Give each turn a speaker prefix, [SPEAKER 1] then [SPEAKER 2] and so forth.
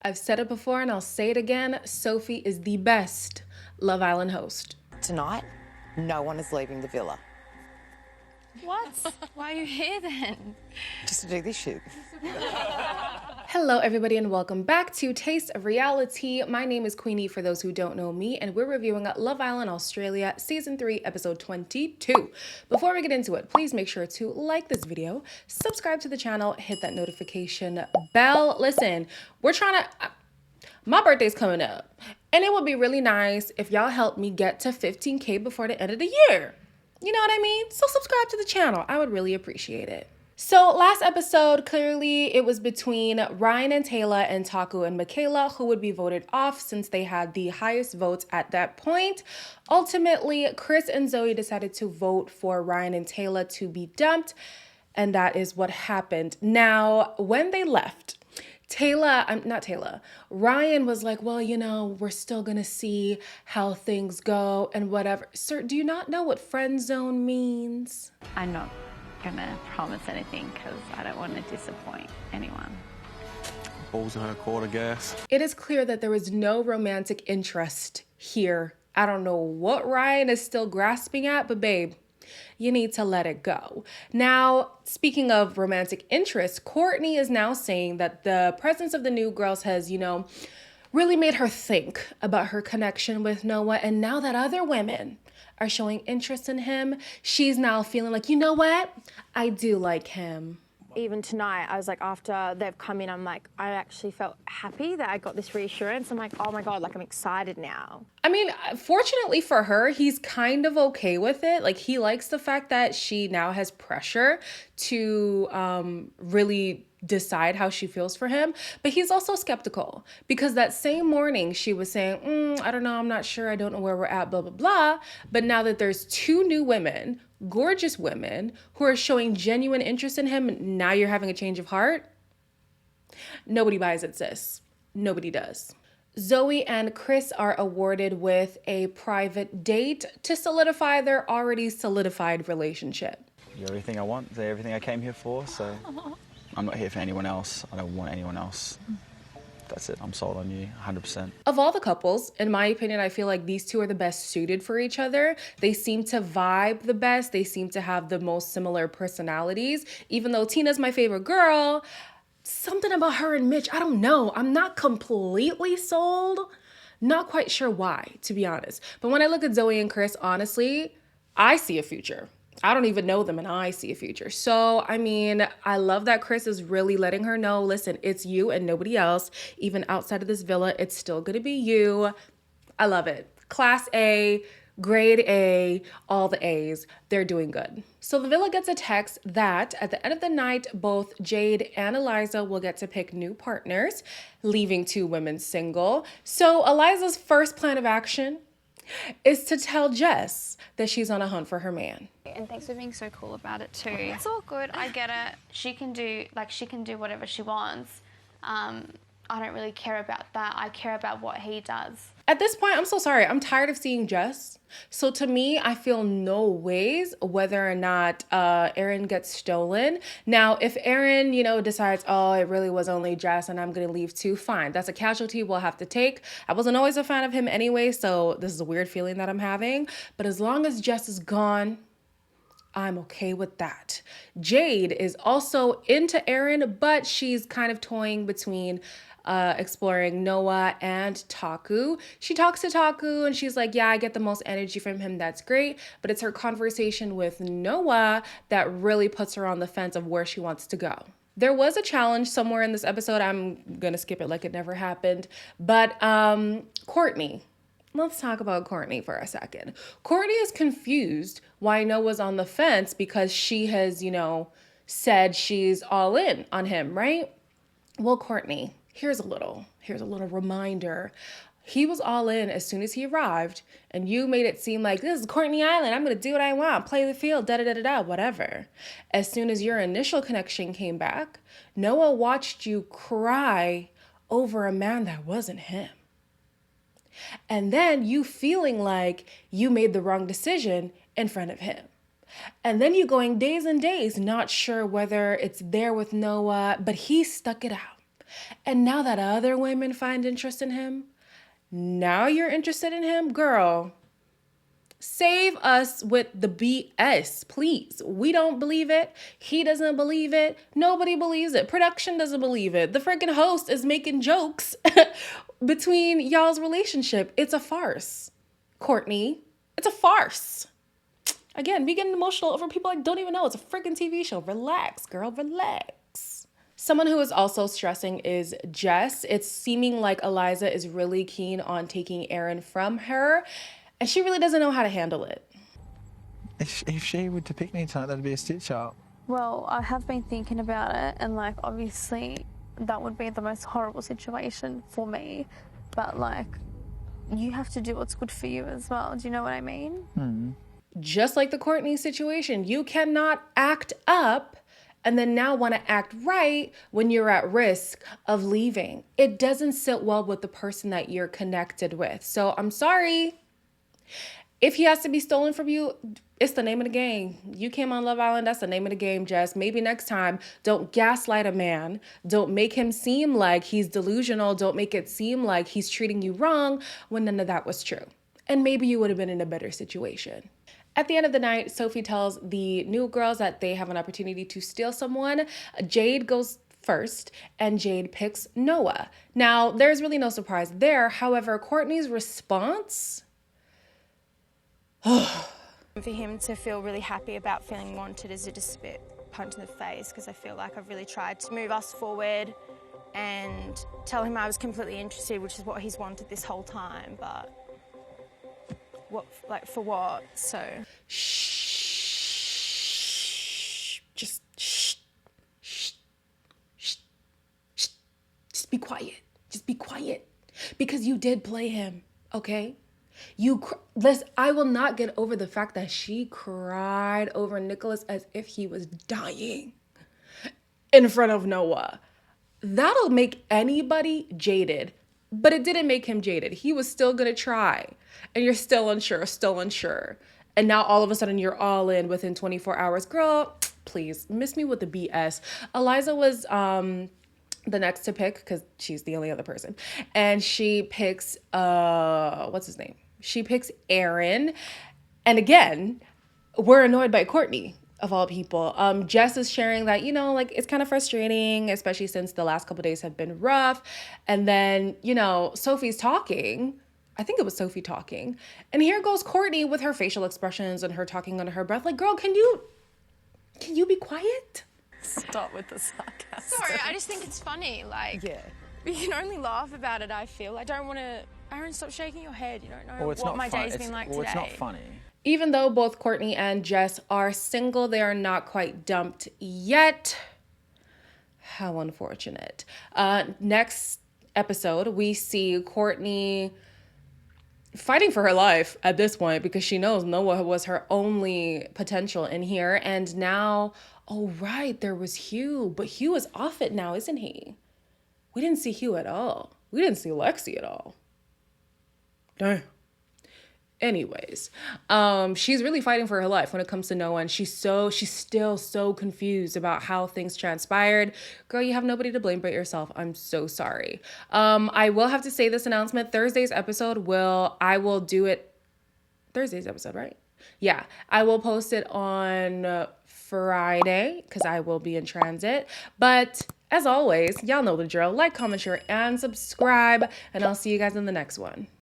[SPEAKER 1] I've said it before and I'll say it again. Sophie is the best Love Island host.
[SPEAKER 2] Tonight, no one is leaving the villa.
[SPEAKER 3] What? Why are you here then?
[SPEAKER 2] Just to do this shoot.
[SPEAKER 1] Hello everybody and welcome back to Taste of Reality. My name is Queenie for those who don't know me, and we're reviewing Love Island Australia Season 3 Episode 22. Before we get into it, please make sure to like this video, subscribe to the channel, hit that notification bell. Listen, my birthday's coming up, and it would be really nice if y'all help me get to 15K before the end of the year. You know what I mean? So subscribe to the channel. I would really appreciate it. So last episode, clearly it was between Ryan and Taylor and Taku and Michaela who would be voted off since they had the highest votes at that point. Ultimately, Chris and Zoe decided to vote for Ryan and Taylor to be dumped, and that is what happened. Now, when they left, Ryan was like, well, you know, we're still gonna see how things go and whatever. Sir, do you not know what friend zone means?
[SPEAKER 3] I'm not gonna promise anything because I don't want to disappoint anyone.
[SPEAKER 4] Balls in her court, I guess.
[SPEAKER 1] It is clear that there is no romantic interest here. I don't know what Ryan is still grasping at, but babe, you need to let it go. Now, speaking of romantic interest, Courtney is now saying that the presence of the new girls has, really made her think about her connection with Noah. And now that other women are showing interest in him, she's now feeling like, you know what? I do like him.
[SPEAKER 5] Even tonight, I was like, after they've come in, I'm like, I actually felt happy that I got this reassurance. I'm like, oh my God, like I'm excited now.
[SPEAKER 1] I mean, fortunately for her, he's kind of okay with it. Like, he likes the fact that she now has pressure to really decide how she feels for him, but he's also skeptical because that same morning she was saying, I don't know, I'm not sure, I don't know where we're at, blah, blah, blah. But now that there's two new women, gorgeous women, who are showing genuine interest in him, now you're having a change of heart? Nobody buys it, sis. Nobody does. Zoe and Chris are awarded with a private date to solidify their already solidified relationship.
[SPEAKER 4] You're everything I want, they're everything I came here for, so I'm not here for anyone else. I don't want anyone else. That's it, I'm sold on you, 100%.
[SPEAKER 1] Of all the couples, in my opinion, I feel like these two are the best suited for each other. They seem to vibe the best. They seem to have the most similar personalities. Even though Tina's my favorite girl, something about her and Mitch, I don't know. I'm not completely sold. Not quite sure why, to be honest. But when I look at Zoe and Chris, honestly, I see a future. I don't even know them and I see a future. So, I mean, I love that Chris is really letting her know, listen, it's you and nobody else. Even outside of this villa, it's still gonna be you. I love it. Class A, grade A, all the A's, they're doing good. So the villa gets a text that at the end of the night, both Jade and Eliza will get to pick new partners, leaving two women single. So Eliza's first plan of action is to tell Jess that she's on a hunt for her man.
[SPEAKER 3] And thanks for being so cool about it too. It's all good. I get it. She can do whatever she wants. I don't really care about that. I care about what he does.
[SPEAKER 1] At this point, I'm so sorry. I'm tired of seeing Jess. So to me, I feel no ways whether or not Aaron gets stolen. Now, if Aaron, decides, oh, it really was only Jess and I'm going to leave too, fine. That's a casualty we'll have to take. I wasn't always a fan of him anyway, so this is a weird feeling that I'm having. But as long as Jess is gone, I'm okay with that. Jade is also into Aaron, but she's kind of toying between exploring Noah and Taku. She talks to Taku and she's like, yeah, I get the most energy from him. That's great. But it's her conversation with Noah that really puts her on the fence of where she wants to go. There was a challenge somewhere in this episode. I'm going to skip it like it never happened. But Courtney. Let's talk about Courtney for a second. Courtney is confused why Noah's on the fence because she has, said she's all in on him, right? Well, Courtney, here's a little reminder. He was all in as soon as he arrived, and you made it seem like this is Courtney Island. I'm going to do what I want, play the field, da-da-da-da-da, whatever. As soon as your initial connection came back, Noah watched you cry over a man that wasn't him. And then you feeling like you made the wrong decision in front of him. And then you going days and days, not sure whether it's there with Noah, but he stuck it out. And now that other women find interest in him, now you're interested in him? Girl, save us with the BS, please. We don't believe it. He doesn't believe it. Nobody believes it. Production doesn't believe it. The freaking host is making jokes between y'all's relationship. It's a farce. Courtney, it's a farce. Again, me getting emotional over people I don't even know. It's a freaking TV show. Relax, girl, relax. Someone who is also stressing is Jess. It's seeming like Eliza is really keen on taking Aaron from her, and she really doesn't know how to handle it.
[SPEAKER 6] If she were to pick me tonight, that'd be a stitch up.
[SPEAKER 3] Well, I have been thinking about it, and like obviously that would be the most horrible situation for me, but like you have to do what's good for you as well. Do you know what I mean?
[SPEAKER 1] Just like the Courtney situation, you cannot act up and then now want to act right when you're at risk of leaving. It doesn't sit well with the person that you're connected with. So I'm sorry. If he has to be stolen from you, it's the name of the game. You came on Love Island, that's the name of the game, Jess. Maybe next time, don't gaslight a man. Don't make him seem like he's delusional. Don't make it seem like he's treating you wrong when none of that was true. And maybe you would have been in a better situation. At the end of the night, Sophie tells the new girls that they have an opportunity to steal someone. Jade goes first, and Jade picks Noah. Now, there's really no surprise there. However, Courtney's response...
[SPEAKER 5] For him to feel really happy about feeling wanted is just a bit punch in the face, because I feel like I've really tried to move us forward and tell him I was completely interested, which is what he's wanted this whole time, but what, like, for what? So
[SPEAKER 1] Shh. Just be quiet. Just be quiet. Because you did play him, okay? I will not get over the fact that she cried over Nicholas as if he was dying in front of Noah. That'll make anybody jaded, but it didn't make him jaded. He was still gonna try, and you're still unsure. And now all of a sudden you're all in within 24 hours. Girl, please, miss me with the BS. Eliza was the next to pick because she's the only other person. And she picks, what's his name? She picks Aaron. And again, we're annoyed by Courtney, of all people. Jess is sharing that, like, it's kind of frustrating, especially since the last couple days have been rough. And then, Sophie's talking. I think it was Sophie talking. And here goes Courtney with her facial expressions and her talking under her breath. Like, girl, can you be quiet?
[SPEAKER 2] Stop with the sarcasm.
[SPEAKER 5] sorry, I just think it's funny. Like,
[SPEAKER 2] Yeah.
[SPEAKER 5] we can only laugh about it. I feel I don't want to. Aaron, stop shaking your head. You don't know
[SPEAKER 6] Well, it's
[SPEAKER 5] what
[SPEAKER 6] not
[SPEAKER 5] my
[SPEAKER 6] fun-
[SPEAKER 5] day's
[SPEAKER 6] it's-
[SPEAKER 5] been like
[SPEAKER 6] well,
[SPEAKER 5] today.
[SPEAKER 6] it's not funny.
[SPEAKER 1] Even though both Courtney and Jess are single, they are not quite dumped yet. How unfortunate. Next episode, we see Courtney fighting for her life at this point because she knows Noah was her only potential in here. And now, oh right, there was Hugh. But Hugh is off it now, isn't he? We didn't see Hugh at all. We didn't see Lexi at all. Damn. Anyways, she's really fighting for her life when it comes to Noah, and she's still so confused about how things transpired. Girl, you have nobody to blame but yourself. I'm so sorry. I will have to say this announcement. Thursday's episode I will do it Thursday's episode, right? Yeah, I will post it on Friday because I will be in transit. But as always, y'all know the drill. Like, comment, share, and subscribe, and I'll see you guys in the next one.